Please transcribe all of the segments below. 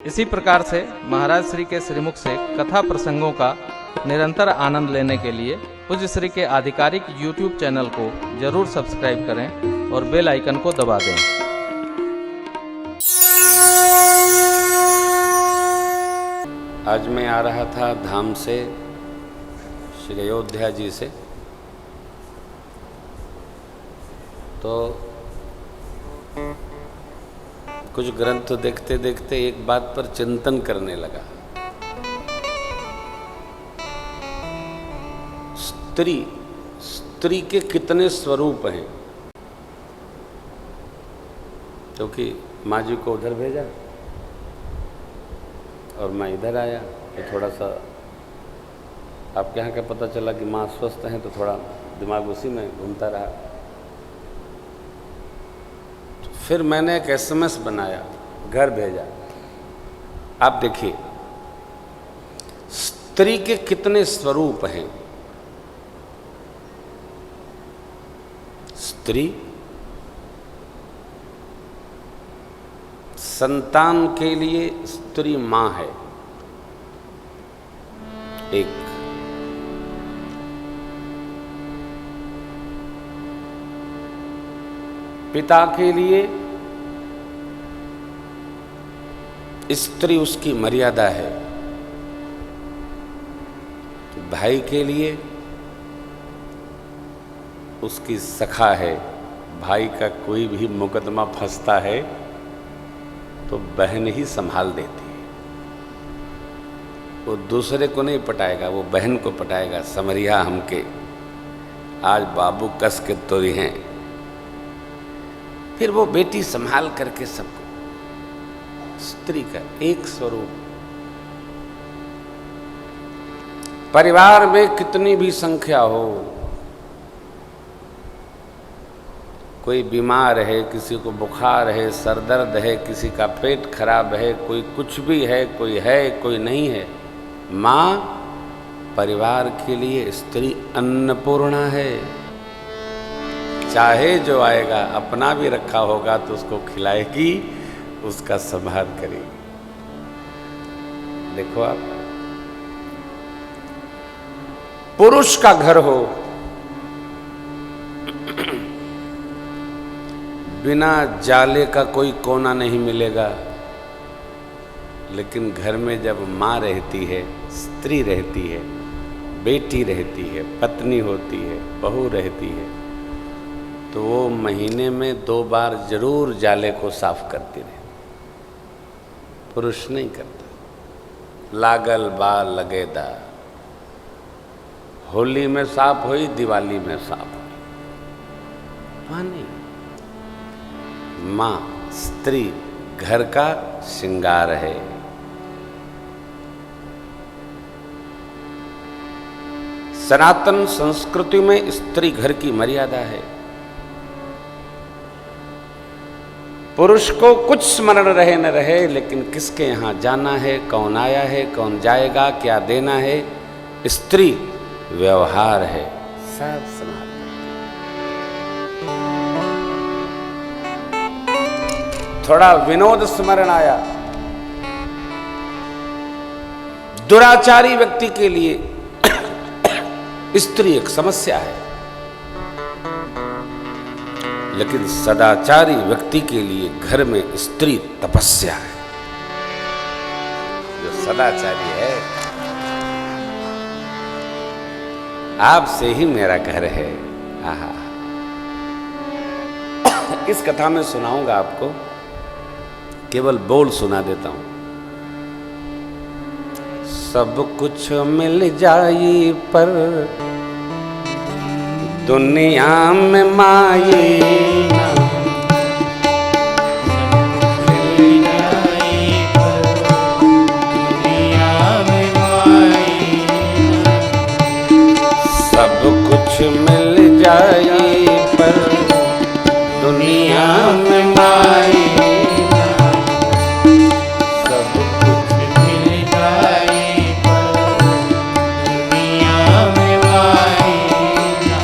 इसी प्रकार से महाराज श्री के श्रीमुख से कथा प्रसंगों का निरंतर आनंद लेने के लिए पूज्य श्री के आधिकारिक YouTube चैनल को जरूर सब्सक्राइब करें और बेल आइकन को दबा दें। आज मैं आ रहा था धाम से, श्री अयोध्या जी से, तो कुछ ग्रंथ देखते देखते एक बात पर चिंतन करने लगा। स्त्री के कितने स्वरूप हैं। क्योंकि माँ जी को उधर भेजा और मैं इधर आया, तो थोड़ा सा आपके यहाँ का पता चला कि माँ स्वस्थ हैं, तो थोड़ा दिमाग उसी में घूमता रहा। फिर मैंने एक SMS बनाया, घर भेजा। आप देखिए स्त्री के कितने स्वरूप हैं। स्त्री संतान के लिए स्त्री मां है, एक। पिता के लिए स्त्री उसकी मर्यादा है, भाई के लिए उसकी सखा है। भाई का कोई भी मुकदमा फंसता है तो बहन ही संभाल देती है। वो दूसरे को नहीं पटाएगा, वो बहन को पटाएगा। समरिया हमके आज बाबू कस के तोरी हैं। फिर वो बेटी संभाल करके सबको। स्त्री का एक स्वरूप। परिवार में कितनी भी संख्या हो, कोई बीमार है, किसी को बुखार है, सरदर्द है, किसी का पेट खराब है, कोई कुछ भी है, कोई नहीं है, माँ परिवार के लिए स्त्री अन्नपूर्णा है। चाहे जो आएगा, अपना भी रखा होगा तो उसको खिलाएगी, उसका संभाल करेगी। देखो आप, पुरुष का घर हो, बिना जाले का कोई कोना नहीं मिलेगा। लेकिन घर में जब माँ रहती है, स्त्री रहती है, बेटी रहती है, पत्नी होती है, बहू रहती है, तो वो महीने में 2 बार जरूर जाले को साफ करती रहे। पुरुष नहीं करता। लागल बाल लगेदा, होली में साफ हुई, दिवाली में साफ हुई, वहाँ नहीं। माँ स्त्री घर का श्रृंगार है। सनातन संस्कृति में स्त्री घर की मर्यादा है। पुरुष को कुछ स्मरण रहे न रहे, लेकिन किसके यहाँ जाना है, कौन आया है, कौन जाएगा, क्या देना है, स्त्री व्यवहार है, सब संभाल। थोड़ा विनोद स्मरण आया। दुराचारी व्यक्ति के लिए स्त्री एक समस्या है, लेकिन सदाचारी व्यक्ति के लिए घर में स्त्री तपस्या है। जो सदाचारी है, आपसे ही मेरा घर है। आहा, इस कथा में सुनाऊंगा आपको, केवल बोल सुना देता हूं। सब कुछ मिल जाई पर दुनिया में माई ना, सब कुछ मिल जाई पर दुनिया में माई ना, सब कुछ मिल जाई पर दुनिया में माई ना।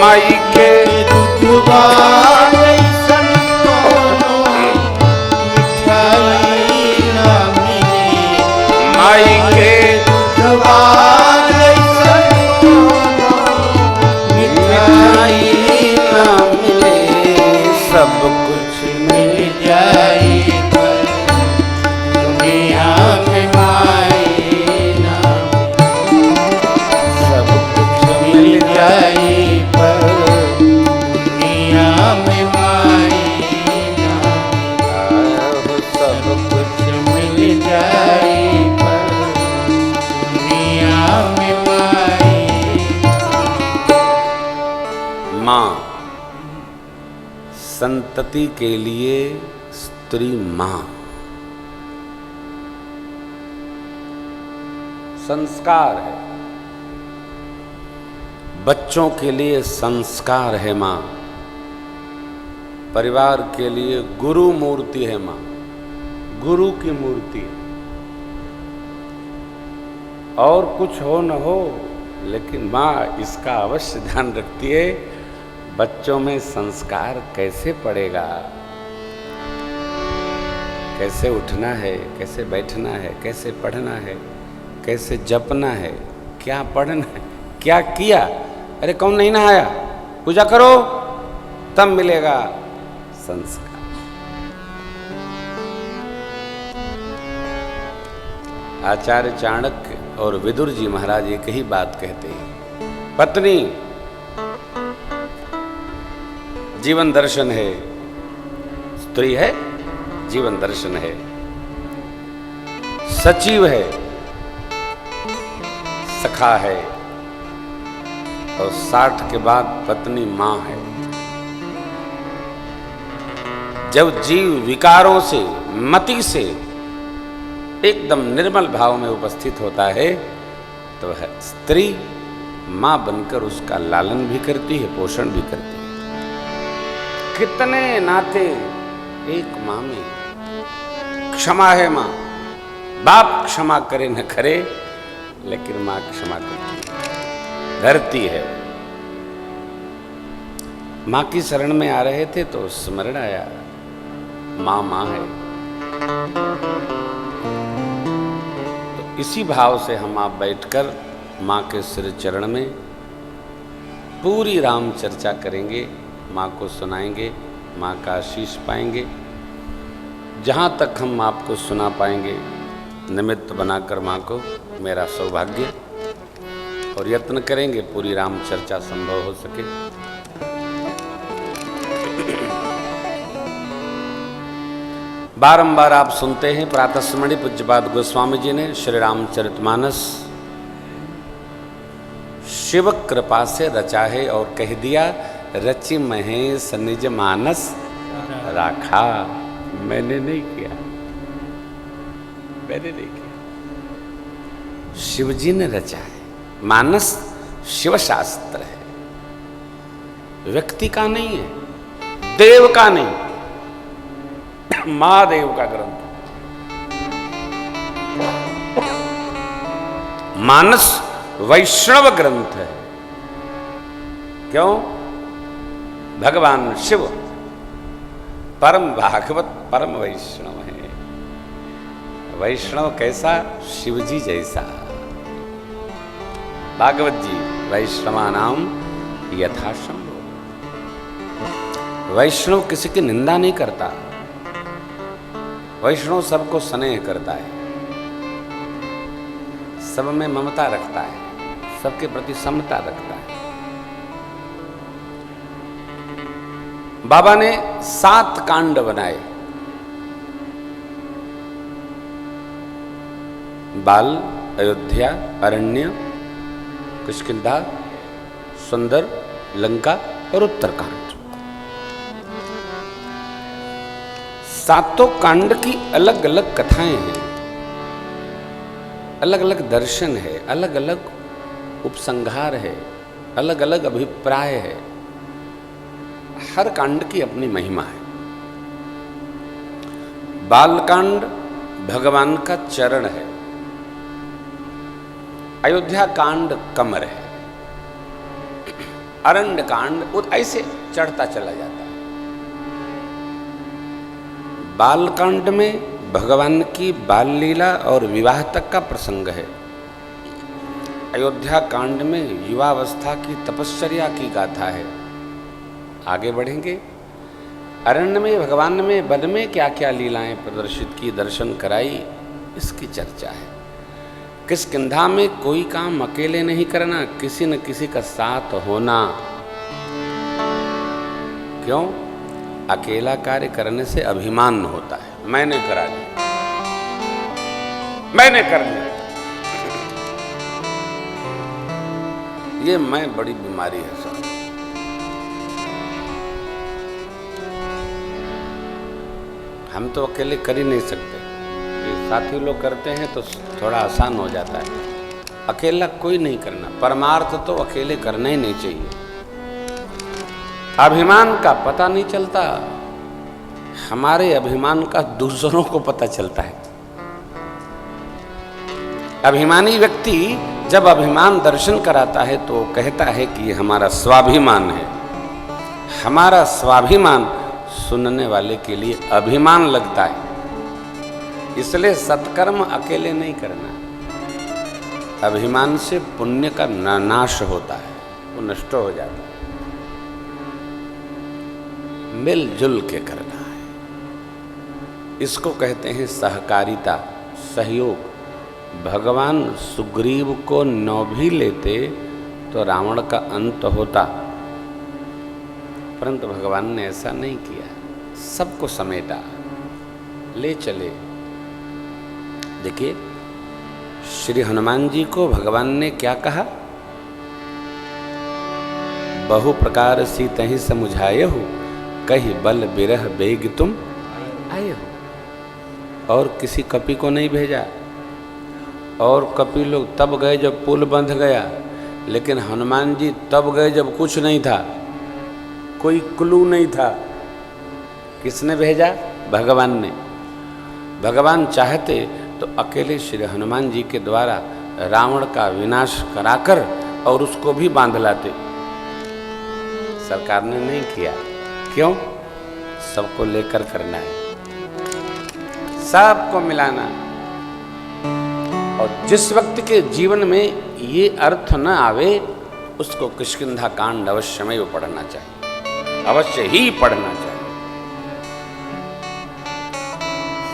माई के संतति के लिए स्त्री मां, संस्कार है। बच्चों के लिए संस्कार है मां, परिवार के लिए गुरु मूर्ति है मां, गुरु की मूर्ति है। और कुछ हो न हो, लेकिन मां इसका अवश्य ध्यान रखती है, बच्चों में संस्कार कैसे पड़ेगा, कैसे उठना है, कैसे बैठना है, कैसे पढ़ना है, कैसे जपना है, क्या पढ़ना है, क्या किया। अरे कौन नहीं नहाया, पूजा करो, तब मिलेगा संस्कार। आचार्य चाणक्य और विदुर जी महाराज एक ही बात कहते हैं, पत्नी जीवन दर्शन है, स्त्री है जीवन दर्शन है, सचिव है, सखा है, और 60 के बाद पत्नी मां है। जब जीव विकारों से, मति से एकदम निर्मल भाव में उपस्थित होता है, तो स्त्री मां बनकर उसका लालन भी करती है, पोषण भी करती है। कितने नाते एक मां में, क्षमा है मां, बाप क्षमा करे न करे, लेकिन मां क्षमा करती है, धरती है। मां की शरण में आ रहे थे तो स्मरण आया, मां मां है। तो इसी भाव से हम आप बैठकर मां के सिर चरण में पूरी राम चर्चा करेंगे, मां को सुनाएंगे, मां का आशीष पाएंगे। जहाँ तक हम आपको सुना पाएंगे, निमित्त बनाकर मां को मेरा सौभाग्य, और यत्न करेंगे पूरी राम चर्चा संभव हो सके। बारंबार आप सुनते हैं, प्रातः स्मरणीय पूज्यपाद गोस्वामी जी ने श्री रामचरितमानस शिव कृपा से रचा है, और कह दिया, रचि महेश निज मानस राखा। मैंने नहीं किया, मैंने नहीं किया, शिव जी ने रचा है। मानस शिव शास्त्र है, व्यक्ति का नहीं है, देव का नहीं, महादेव का ग्रंथ। मानस वैष्णव ग्रंथ है। क्यों? भगवान शिव परम भागवत, परम वैष्णव है। वैष्णव कैसा? शिव जी जैसा। भागवत जी, वैष्णवा नाम यथासंभव। वैष्णव किसी की निंदा नहीं करता, वैष्णव सबको स्नेह करता है, सब में ममता रखता है, सबके प्रति समता रखता है। बाबा ने 7 कांड बनाए। बाल, अयोध्या, अरण्य, किष्किंधा, सुंदर, लंका और उत्तरकांड। 7 कांड की अलग अलग कथाएं हैं, अलग अलग दर्शन है, अलग अलग उपसंहार है, अलग अलग अभिप्राय है। हर कांड की अपनी महिमा है। बालकांड भगवान का चरण है, अयोध्या कांड कमर है, अरण्य कांड ऐसे चढ़ता चला जाता है। बालकांड में भगवान की बाल लीला और विवाह तक का प्रसंग है। अयोध्या कांड में युवावस्था की तपश्चर्या की गाथा है। आगे बढ़ेंगे। अरण्य में भगवान में वन में क्या क्या लीलाएं प्रदर्शित की, दर्शन कराई, इसकी चर्चा है। किष्किंधा में कोई काम अकेले नहीं करना, किसी न किसी का साथ होना। क्यों? अकेला कार्य करने से अभिमान होता है, मैंने करा लिया, मैंने कर लिया। ये मैं बड़ी बीमारी है सर। हम तो अकेले कर ही नहीं सकते, ये साथी लोग करते हैं तो थोड़ा आसान हो जाता है। अकेला कोई नहीं करना, परमार्थ तो अकेले करना ही नहीं चाहिए। अभिमान का पता नहीं चलता, हमारे अभिमान का दूसरों को पता चलता है। अभिमानी व्यक्ति जब अभिमान दर्शन कराता है तो कहता है कि ये हमारा स्वाभिमान है। हमारा स्वाभिमान सुनने वाले के लिए अभिमान लगता है। इसलिए सत्कर्म अकेले नहीं करना। अभिमान से पुण्य का नाश होता है, वो नष्ट हो जाता है। मिलजुल के करना है, इसको कहते हैं सहकारिता, सहयोग। भगवान सुग्रीव को न भी लेते तो रावण का अंत होता, परंतु भगवान ने ऐसा नहीं किया, सबको समेटा, ले चले। देखिए श्री हनुमान जी को भगवान ने क्या कहा, बहु प्रकार सीतहि समुझाए हो, कही बल बिरह बेग तुम आए हो। और किसी कपि को नहीं भेजा, और कपि लोग तब गए जब पुल बंध गया, लेकिन हनुमान जी तब गए जब कुछ नहीं था, कोई क्लू नहीं था। किसने भेजा? भगवान ने। भगवान चाहते तो अकेले श्री हनुमान जी के द्वारा रावण का विनाश कराकर और उसको भी बांध लाते। सरकार ने नहीं किया। क्यों? सबको लेकर करना है, सबको मिलाना। और जिस व्यक्ति के जीवन में ये अर्थ न आवे, उसको किष्किंधा कांड अवश्य में पढ़ना चाहिए, अवश्य ही पढ़ना चाहिए।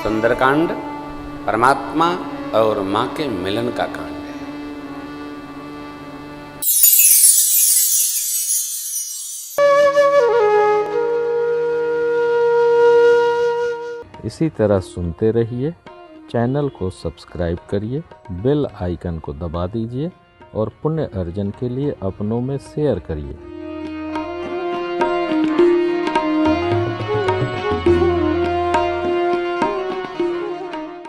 सुंदरकांड परमात्मा और मां के मिलन का कांड है। इसी तरह सुनते रहिए, चैनल को सब्सक्राइब करिए, बेल आइकन को दबा दीजिए और पुण्य अर्जन के लिए अपनों में शेयर करिए।